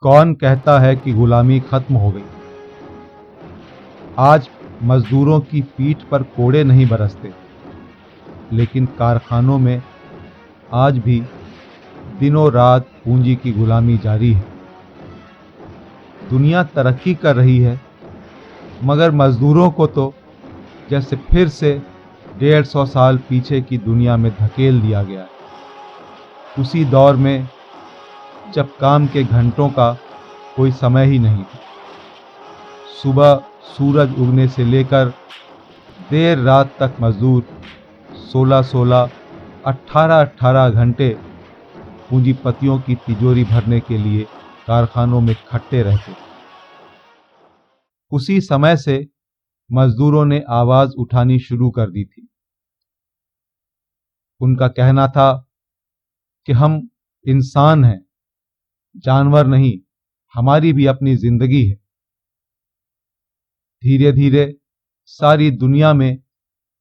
कौन कहता है कि गुलामी खत्म हो गई? आज मजदूरों की पीठ पर कोड़े नहीं बरसते, लेकिन कारखानों में आज भी दिनों रात पूंजी की गुलामी जारी है। दुनिया तरक्की कर रही है, मगर मजदूरों को तो जैसे फिर से 150 साल पीछे की दुनिया में धकेल दिया गया है। उसी दौर में जब काम के घंटों का कोई समय ही नहीं था। सुबह सूरज उगने से लेकर देर रात तक मजदूर 16-16, 18-18 घंटे पूंजीपतियों की तिजोरी भरने के लिए कारखानों में खटते रहते। उसी समय से मजदूरों ने आवाज उठानी शुरू कर दी थी। उनका कहना था कि हम इंसान हैं, जानवर नहीं, हमारी भी अपनी जिंदगी है। धीरे धीरे सारी दुनिया में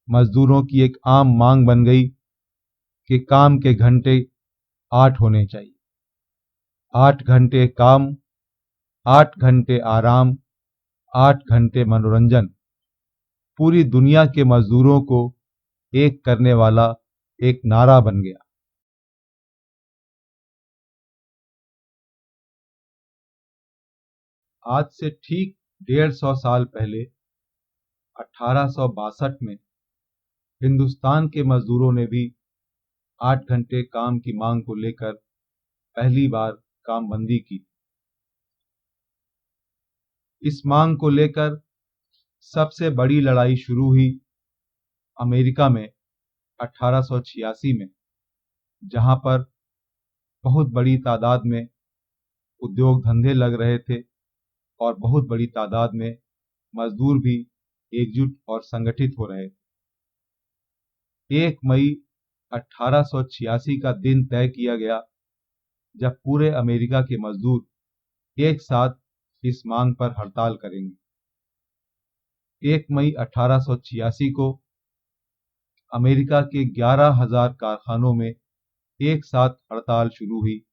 मजदूरों की एक आम मांग बन गई कि काम के घंटे 8 होने चाहिए। 8 घंटे काम, 8 घंटे आराम, 8 घंटे मनोरंजन। पूरी दुनिया के मजदूरों को एक करने वाला एक नारा बन गया। आज से ठीक 150 साल पहले 1862 में हिंदुस्तान के मजदूरों ने भी 8 घंटे काम की मांग को लेकर पहली बार काम बंदी की। इस मांग को लेकर सबसे बड़ी लड़ाई शुरू हुई अमेरिका में 1886 में, जहां पर बहुत बड़ी तादाद में उद्योग धंधे लग रहे थे और बहुत बड़ी तादाद में मजदूर भी एकजुट और संगठित हो रहे थे। 1 मई 1886 का दिन तय किया गया जब पूरे अमेरिका के मजदूर एक साथ इस मांग पर हड़ताल करेंगे। 1 मई 1886 को अमेरिका के 11,000 कारखानों में एक साथ हड़ताल शुरू हुई,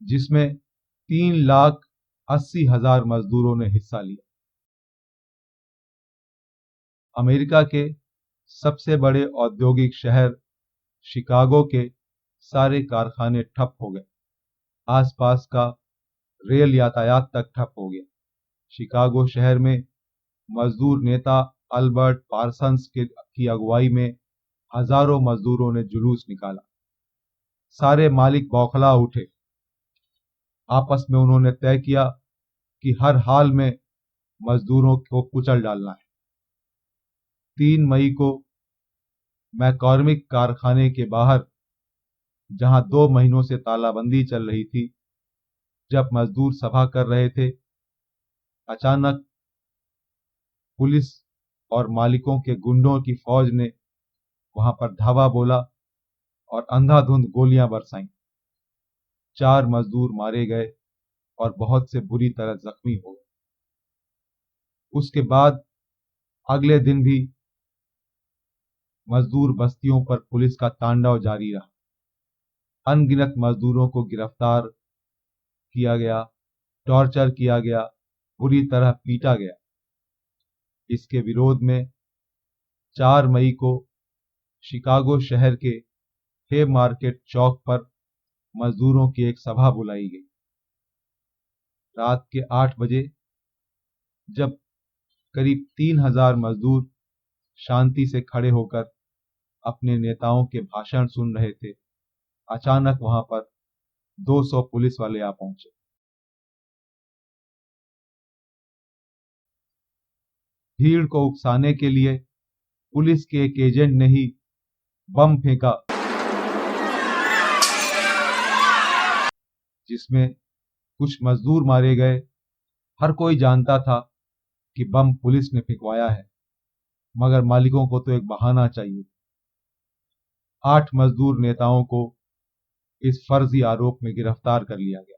जिसमें 3,80,000 मजदूरों ने हिस्सा लिया। अमेरिका के सबसे बड़े औद्योगिक शहर शिकागो के सारे कारखाने ठप हो गए। आसपास का रेल यातायात तक ठप हो गया। शिकागो शहर में मजदूर नेता अल्बर्ट पार्सन्स की अगुवाई में हजारों मजदूरों ने जुलूस निकाला। सारे मालिक बौखला उठे। आपस में उन्होंने तय किया कि हर हाल में मजदूरों को कुचल डालना है। 3 मई को मैकॉर्मिक कारखाने के बाहर, जहां 2 महीनों से तालाबंदी चल रही थी, जब मजदूर सभा कर रहे थे, अचानक पुलिस और मालिकों के गुंडों की फौज ने वहां पर धावा बोला और अंधाधुंध गोलियां बरसाईं। 4 मजदूर मारे गए और बहुत से बुरी तरह जख्मी हो गए। उसके बाद अगले दिन भी मजदूर बस्तियों पर पुलिस का तांडव जारी रहा। अनगिनत मजदूरों को गिरफ्तार किया गया, टॉर्चर किया गया, बुरी तरह पीटा गया। इसके विरोध में 4 मई को शिकागो शहर के हे मार्केट चौक पर मजदूरों की एक सभा बुलाई गई। रात के 8 बजे जब करीब 3,000 मजदूर शांति से खड़े होकर अपने नेताओं के भाषण सुन रहे थे, अचानक वहां पर 200 पुलिस वाले आ पहुंचे। भीड़ को उकसाने के लिए पुलिस के एक एजेंट ने ही बम फेंका, जिसमें कुछ मजदूर मारे गए। हर कोई जानता था कि बम पुलिस ने फेंकवाया है, मगर मालिकों को तो एक बहाना चाहिए। 8 मजदूर नेताओं को इस फर्जी आरोप में गिरफ्तार कर लिया गया।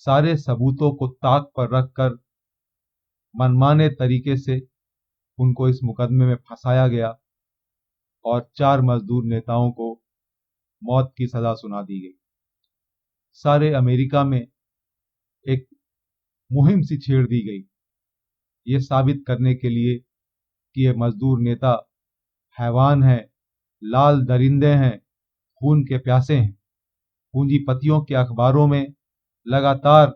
सारे सबूतों को ताक पर रखकर मनमाने तरीके से उनको इस मुकदमे में फंसाया गया और 4 मजदूर नेताओं को मौत की सजा सुना दी गई। सारे अमेरिका में एक मुहिम सी छेड़ दी गई, ये साबित करने के लिए कि ये मजदूर नेता हैवान हैं, लाल दरिंदे हैं, खून के प्यासे हैं। पूंजीपतियों के अखबारों में लगातार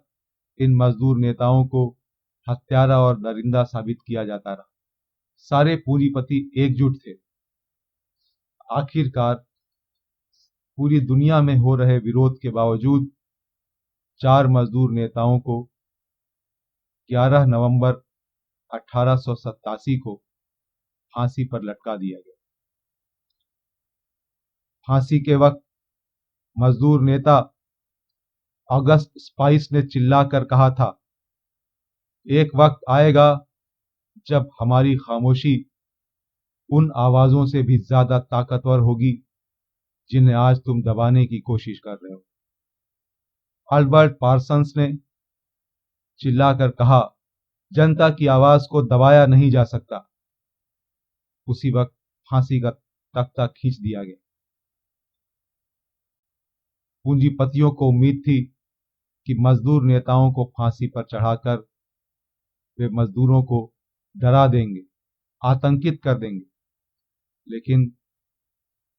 इन मजदूर नेताओं को हत्यारा और दरिंदा साबित किया जाता रहा। सारे पूंजीपति एकजुट थे। आखिरकार पूरी दुनिया में हो रहे विरोध के बावजूद 4 मजदूर नेताओं को 11 नवंबर 1887 को फांसी पर लटका दिया गया। फांसी के वक्त मजदूर नेता अगस्त स्पाइस ने चिल्लाकर कहा था, एक वक्त आएगा जब हमारी खामोशी उन आवाजों से भी ज्यादा ताकतवर होगी जिन्हें आज तुम दबाने की कोशिश कर रहे हो। अल्बर्ट पार्सन्स ने चिल्लाकर कहा, जनता की आवाज को दबाया नहीं जा सकता। उसी वक्त फांसी का तख्ता खींच दिया गया। पूंजीपतियों को उम्मीद थी कि मजदूर नेताओं को फांसी पर चढ़ाकर वे मजदूरों को डरा देंगे, आतंकित कर देंगे, लेकिन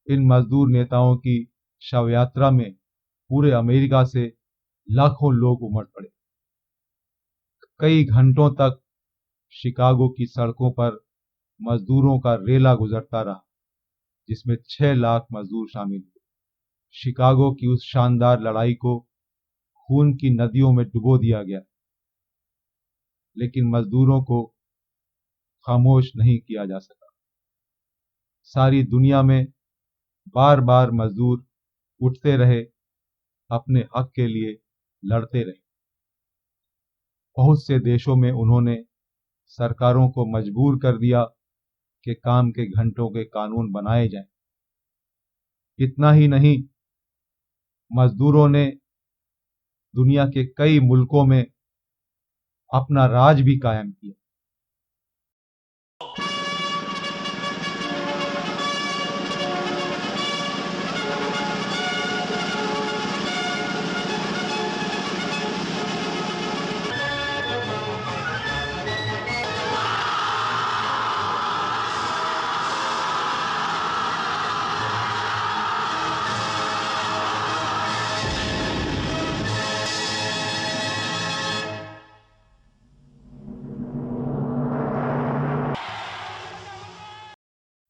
इन मजदूर नेताओं की शव यात्रा में पूरे अमेरिका से लाखों लोग उमड़ पड़े। कई घंटों तक शिकागो की सड़कों पर मजदूरों का रेला गुजरता रहा, जिसमें 6 लाख मजदूर शामिल हुए। शिकागो की उस शानदार लड़ाई को खून की नदियों में डुबो दिया गया, लेकिन मजदूरों को खामोश नहीं किया जा सका। सारी दुनिया में बार बार मजदूर उठते रहे, अपने हक के लिए लड़ते रहे। बहुत से देशों में उन्होंने सरकारों को मजबूर कर दिया कि काम के घंटों के कानून बनाए जाएं। इतना ही नहीं, मजदूरों ने दुनिया के कई मुल्कों में अपना राज भी कायम किया।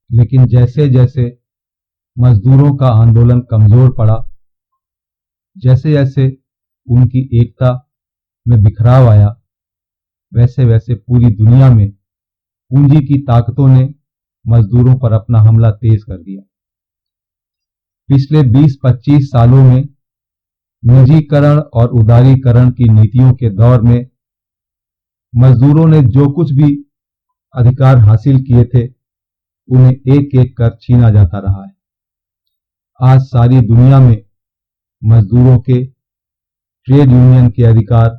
लेकिन जैसे जैसे मजदूरों का आंदोलन कमजोर पड़ा, जैसे जैसे उनकी एकता में बिखराव आया, वैसे वैसे पूरी दुनिया में पूंजी की ताकतों ने मजदूरों पर अपना हमला तेज कर दिया। पिछले 20-25 सालों में निजीकरण और उदारीकरण की नीतियों के दौर में मजदूरों ने जो कुछ भी अधिकार हासिल किए थे, उन्हें एक एक कर छीना जाता रहा है। आज सारी दुनिया में मजदूरों के ट्रेड यूनियन के अधिकार,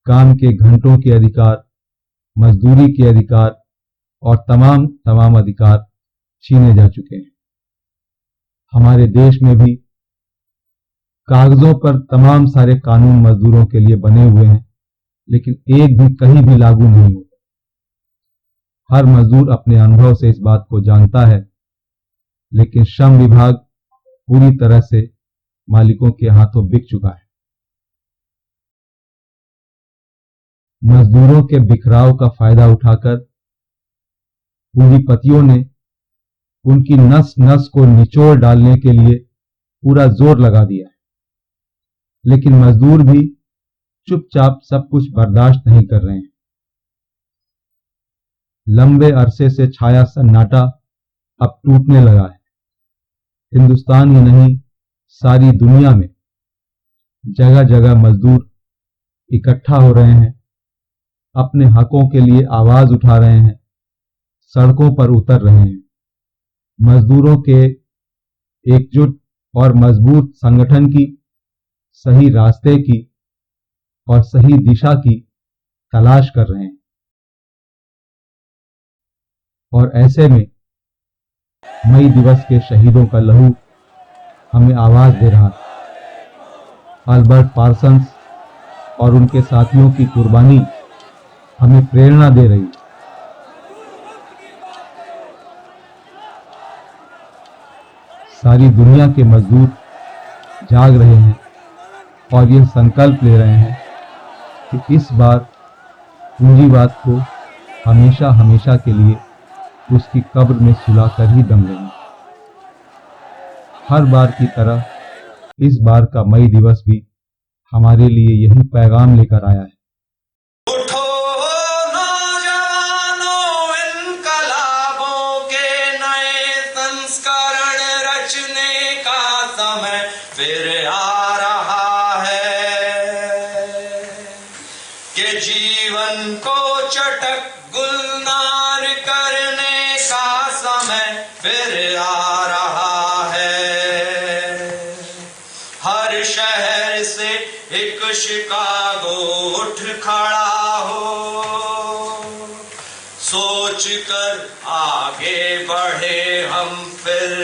काम के घंटों के अधिकार, मजदूरी के अधिकार और तमाम अधिकार छीने जा चुके हैं। हमारे देश में भी कागजों पर तमाम सारे कानून मजदूरों के लिए बने हुए हैं, लेकिन एक भी कहीं भी लागू नहीं होता। हर मजदूर अपने अनुभव से इस बात को जानता है, लेकिन श्रम विभाग पूरी तरह से मालिकों के हाथों बिक चुका है। मजदूरों के बिखराव का फायदा उठाकर पूंजीपतियों ने उनकी नस नस को निचोड़ डालने के लिए पूरा जोर लगा दिया है, लेकिन मजदूर भी चुपचाप सब कुछ बर्दाश्त नहीं कर रहे हैं। लंबे अरसे से छाया सन्नाटा अब टूटने लगा है। हिंदुस्तान ही नहीं, सारी दुनिया में जगह जगह मजदूर इकट्ठा हो रहे हैं, अपने हकों के लिए आवाज उठा रहे हैं, सड़कों पर उतर रहे हैं। मजदूरों के एकजुट और मजबूत संगठन की, सही रास्ते की और सही दिशा की तलाश कर रहे हैं। और ऐसे में मई दिवस के शहीदों का लहू हमें आवाज दे रहा है। अल्बर्ट पार्सन्स, और उनके साथियों की कुर्बानी हमें प्रेरणा दे रही है। सारी दुनिया के मजदूर जाग रहे हैं और ये संकल्प ले रहे हैं कि इस बार पूंजीवाद को हमेशा हमेशा के लिए उसकी कब्र में सुलाकर ही दम लेंगे। हर बार की तरह इस बार का मई दिवस भी हमारे लिए यही पैगाम लेकर आया है। उठो नौजवानों, इनकलाबों के नए संस्करण रचने का समय फिर आ रहा है कि जीवन को चटक गुलनार करने का समय फिर आ रहा है। हर शहर से एक शिकागो उठ खड़ा हो, सोच कर आगे बढ़े हम फिर।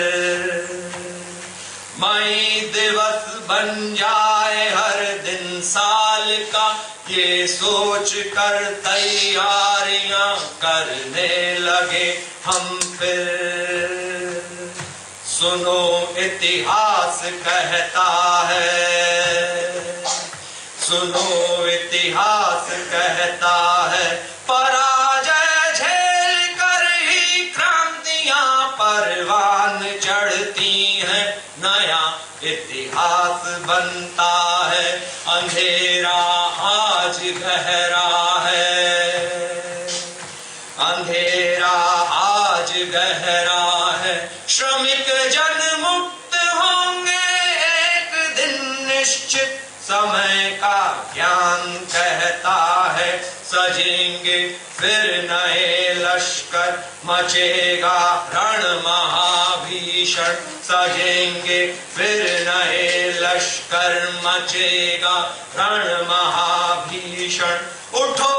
मई दिवस बन जाए हर दिन साल का, ये सोच कर तैयारियां करने लगे हम फिर। सुनो इतिहास कहता है, सुनो इतिहास कहता है, पराजय झेल कर ही क्रांतियां परवान चढ़ती हैं, नया इतिहास बनता है। अंधेरा आज गहरा है, अंधेरा आज गहरा है, श्रमिक जन मुक्त होंगे एक दिन निश्चित, समय का ज्ञान कहता है। सजेंगे फिर नए लश्कर, मचेगा रण महाभीषण। सजेंगे फिर नए लश्कर, मचेगा रण महाभीषण। उठो